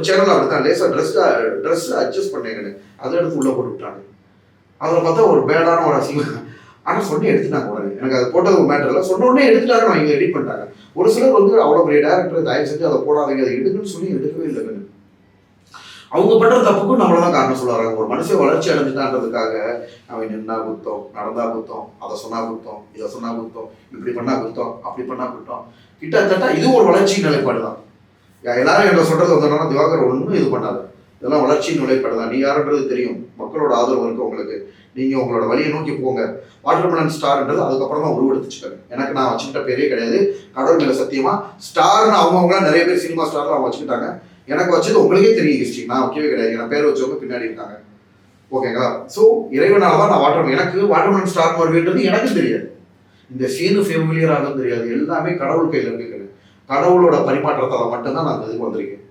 Channel அப்படித்தான் லேசாக dress adjust பண்ணேங்கன்னு அதை எடுத்து உள்ளே போட்டு விட்டாங்க. அதில் பார்த்தா ஒரு பேடான ஒரு அசிங்கம். ஆனால் சொன்னே எடுத்துட்டாங்க உடனே. எனக்கு அது போட்டது ஒரு மேட்டர் இல்லை, சொன்ன உடனே எடுத்துட்டாங்க. நான் இங்கே எடிட் பண்ணிட்டாங்க. ஒரு சிலர் வந்து அவ்வளோ பெரிய டேரக்டர் தயவு செஞ்சு அதை போடாதீங்க, அதை எடுக்குன்னு சொல்லி எடுக்கவே இல்லைங்க. அவங்க பண்ணுற தப்புக்கும் நம்மள தான் காரணம் சொல்லுவாங்க. ஒரு மனுஷன் வளர்ச்சி அடைஞ்சிட்டான்றதுக்காக அவன் நின்னா குத்தம், நடந்தா குத்தம், அதை சொன்னா குத்தம், இதை சொன்னா குத்தம், இப்படி பண்ணா குத்தம், அப்படி பண்ணா குத்தம். கிட்டத்தட்ட இது ஒரு வளர்ச்சி நிலைப்பாடு தான். எல்லாரும் என்ன சொல்றது வந்தோம்னா திவாகர் ஒன்றும் இது பண்ணாது, இதெல்லாம் வளர்ச்சி நிலைப்பாடு தான். நீ யாருன்றது தெரியும், மக்களோட ஆதரவு இருக்கு உங்களுக்கு, நீங்கள் உங்களோட வழியை நோக்கி போங்க. வாட்டர்மெலன் ஸ்டார்ன்றது அதுக்கப்புறம் தான் உருவெடுத்துச்சுக்காங்க. எனக்கு நான் வச்சுக்கிட்ட பேரே கிடையாது, கடவுள் மேலே சத்தியமா. ஸ்டார்னு அவங்கவுங்களாம் நிறைய பேர் சினிமா ஸ்டார்லாம் அவங்க வச்சுக்கிட்டாங்க. எனக்கு வச்சது உங்களுக்கே தெரியும் ஹிஸ்ட்ரி, நான் வைக்கவே கிடையாது. என் பேர் வச்சவங்க பின்னாடி இருக்காங்க. ஓகேங்களா? ஸோ இறைவனால தான் நான் எனக்கு வாட்டர்மெலன் ஸ்டார் வருவேன்றது எனக்கும் தெரியாது. இந்த சீனு ஃபெமிலியர் ஆகும் தெரியாது. எல்லாமே கடவுள் கையில் இருக்குங்க. கடவுளோட பரிமாற்றத்தால் மட்டும்தான் நான் இதுக்கு வந்திருக்கேன்.